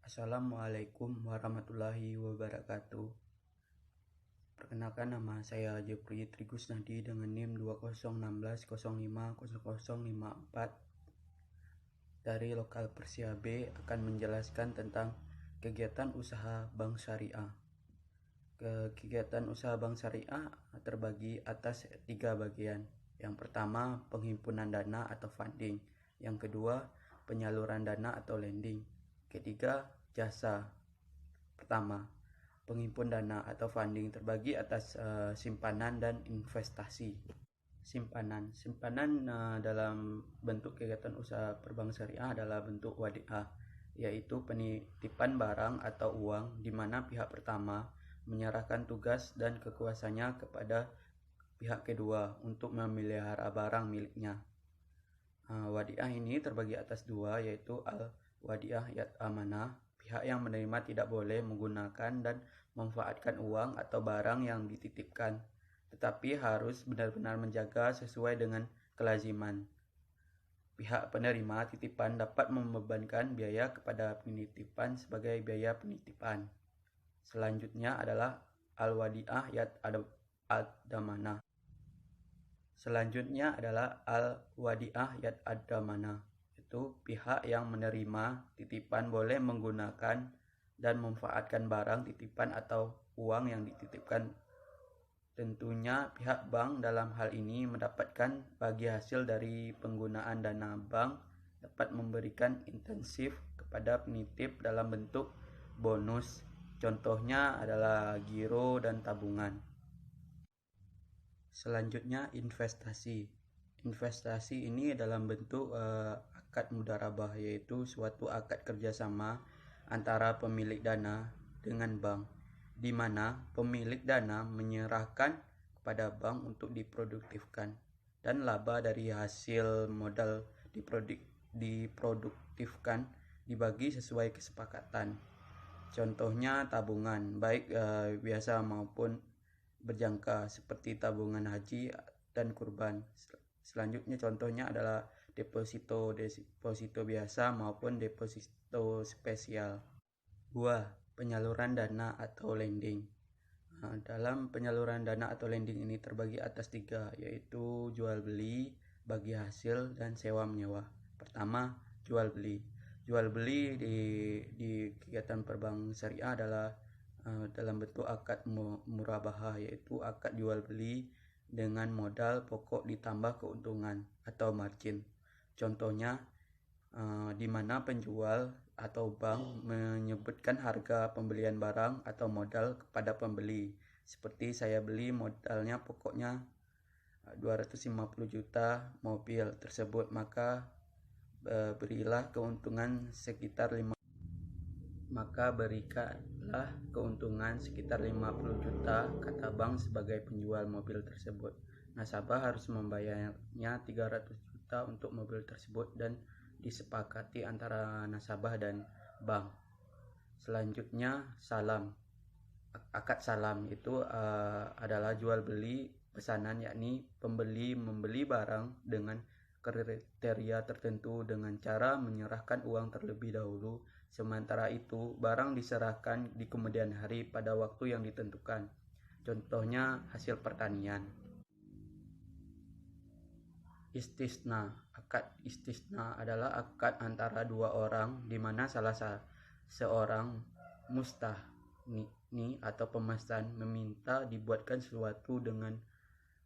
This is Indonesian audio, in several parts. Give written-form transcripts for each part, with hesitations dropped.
Assalamualaikum warahmatullahi wabarakatuh. Perkenalkan, nama saya Jepri Trigus Nadi dengan NIM 2016050054 dari lokal Persia B akan menjelaskan tentang kegiatan usaha bank syariah. Kegiatan usaha bank syariah terbagi atas 3 bagian. Yang pertama, penghimpunan dana atau funding. Yang kedua, penyaluran dana atau lending. Ketiga, jasa. Pertama, penghimpun dana atau funding terbagi atas simpanan dan investasi. Simpanan dalam bentuk kegiatan usaha perbankan syariah adalah bentuk wadiah, yaitu penitipan barang atau uang di mana pihak pertama menyerahkan tugas dan kekuasaannya kepada pihak kedua untuk memelihara barang miliknya. Wadiah ini terbagi atas dua, yaitu al-wadiah yat amanah. Pihak yang menerima tidak boleh menggunakan dan memanfaatkan uang atau barang yang dititipkan, tetapi harus benar-benar menjaga sesuai dengan kelaziman. Pihak penerima titipan dapat membebankan biaya kepada penitipan sebagai biaya penitipan. Selanjutnya adalah al-wadiah yat ad-damanah. Itu pihak yang menerima titipan boleh menggunakan dan memanfaatkan barang titipan atau uang yang dititipkan. Tentunya pihak bank dalam hal ini mendapatkan bagi hasil dari penggunaan dana bank dapat memberikan intensif kepada penitip dalam bentuk bonus. Contohnya adalah giro dan tabungan. Selanjutnya, investasi. Investasi ini dalam bentuk akad mudharabah, yaitu suatu akad kerjasama antara pemilik dana dengan bank, di mana pemilik dana menyerahkan kepada bank untuk diproduktifkan, dan laba dari hasil modal diproduktifkan dibagi sesuai kesepakatan. Contohnya tabungan, baik biasa maupun berjangka, seperti tabungan haji dan kurban. Selanjutnya contohnya adalah deposito biasa maupun deposito spesial. 2. Penyaluran dana atau lending. Dalam penyaluran dana atau lending ini terbagi atas 3, yaitu jual beli, bagi hasil, dan sewa menyewa. Pertama, jual beli. Jual beli di kegiatan perbankan syariah adalah dalam bentuk akad murabahah, yaitu akad jual beli dengan modal pokok ditambah keuntungan atau margin. Contohnya di mana penjual atau bank menyebutkan harga pembelian barang atau modal kepada pembeli, seperti saya beli modalnya pokoknya 250 juta mobil tersebut, maka berikanlah keuntungan sekitar 50 juta, kata bank sebagai penjual mobil tersebut. Nasabah harus membayarnya 300 juta untuk mobil tersebut dan disepakati antara nasabah dan bank. Selanjutnya, salam. Akad salam itu adalah jual beli pesanan, yakni pembeli membeli barang dengan kriteria tertentu dengan cara menyerahkan uang terlebih dahulu. Sementara itu, barang diserahkan di kemudian hari pada waktu yang ditentukan. Contohnya hasil pertanian. Istisna. Akad istisna adalah akad antara dua orang di mana salah seorang mustahni atau pemesan meminta dibuatkan sesuatu dengan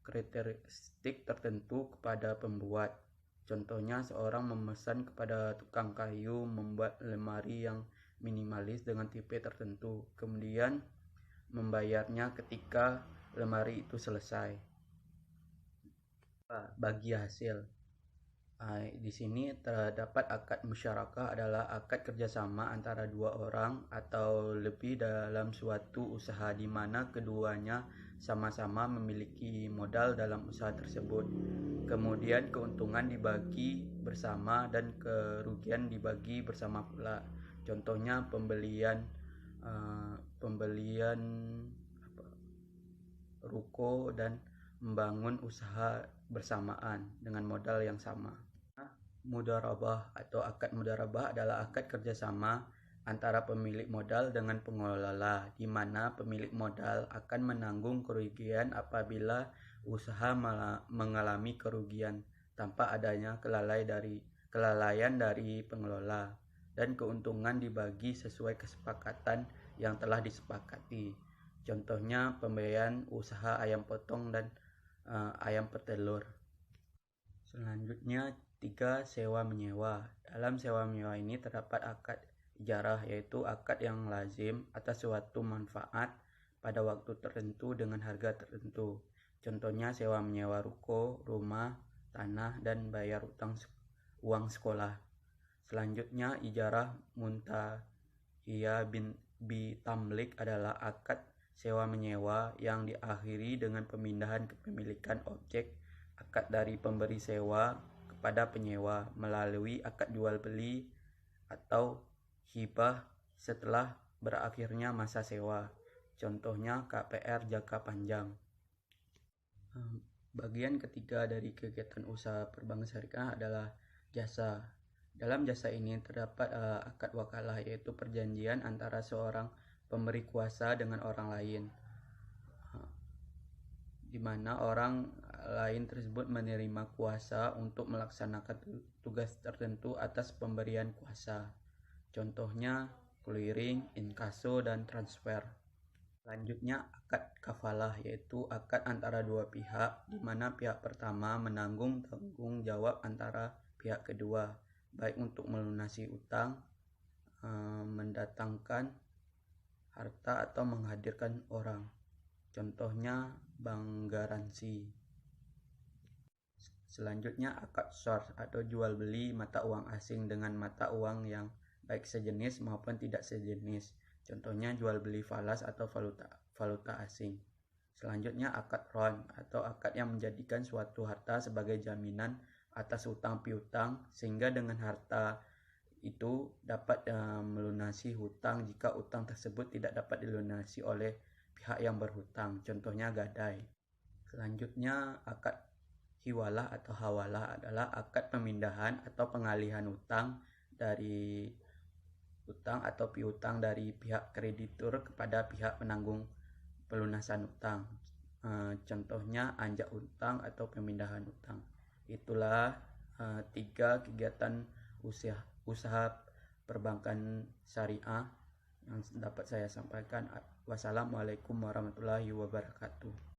karakteristik tertentu kepada pembuat. Contohnya, seorang memesan kepada tukang kayu membuat lemari yang minimalis dengan tipe tertentu, kemudian membayarnya ketika lemari itu selesai. Bagi hasil. Di sini terdapat akad musyarakah, adalah akad kerjasama antara dua orang atau lebih dalam suatu usaha di mana keduanya sama-sama memiliki modal dalam usaha tersebut. Kemudian keuntungan dibagi bersama dan kerugian dibagi bersama pula. Contohnya pembelian ruko dan membangun usaha bersamaan dengan modal yang sama. Mudharabah atau akad mudharabah adalah akad kerjasama antara pemilik modal dengan pengelola, di mana pemilik modal akan menanggung kerugian apabila usaha mengalami kerugian tanpa adanya kelalaian dari pengelola, dan keuntungan dibagi sesuai kesepakatan yang telah disepakati. Contohnya pembayaran usaha ayam potong dan ayam petelur. Selanjutnya 3. Sewa menyewa. Dalam sewa menyewa ini terdapat akad ijarah, yaitu akad yang lazim atas suatu manfaat pada waktu tertentu dengan harga tertentu. Contohnya sewa menyewa ruko, rumah, tanah, dan bayar uang sekolah. Selanjutnya ijarah muntahiyah bitamlik adalah akad sewa menyewa yang diakhiri dengan pemindahan kepemilikan objek akad dari pemberi sewa kepada penyewa melalui akad jual beli atau hibah setelah berakhirnya masa sewa. Contohnya KPR jangka panjang. Bagian ketiga dari kegiatan usaha perbankan syariah adalah jasa. Dalam jasa ini terdapat akad wakalah, yaitu perjanjian antara seorang pemberi kuasa dengan orang lain, di mana orang lain tersebut menerima kuasa untuk melaksanakan tugas tertentu atas pemberian kuasa. Contohnya clearing, inkaso, dan transfer. Selanjutnya akad kafalah, yaitu akad antara dua pihak, di mana pihak pertama menanggung tanggung jawab antara pihak kedua, baik untuk melunasi utang, mendatangkan harta, atau menghadirkan orang. Contohnya bank garansi. Selanjutnya akad short atau jual beli mata uang asing dengan mata uang yang baik sejenis maupun tidak sejenis. Contohnya jual beli falas atau valuta asing. Selanjutnya akad ron atau akad yang menjadikan suatu harta sebagai jaminan atas utang piutang, sehingga dengan harta itu dapat melunasi hutang jika utang tersebut tidak dapat dilunasi oleh pihak yang berhutang. Contohnya gadai. Selanjutnya akad hiwalah atau hawalah adalah akad pemindahan atau pengalihan utang atau piutang dari pihak kreditur kepada pihak penanggung pelunasan utang. Contohnya anjak utang atau pemindahan utang. Itulah 3 kegiatan usaha perbankan syariah yang dapat saya sampaikan. Wassalamualaikum warahmatullahi wabarakatuh.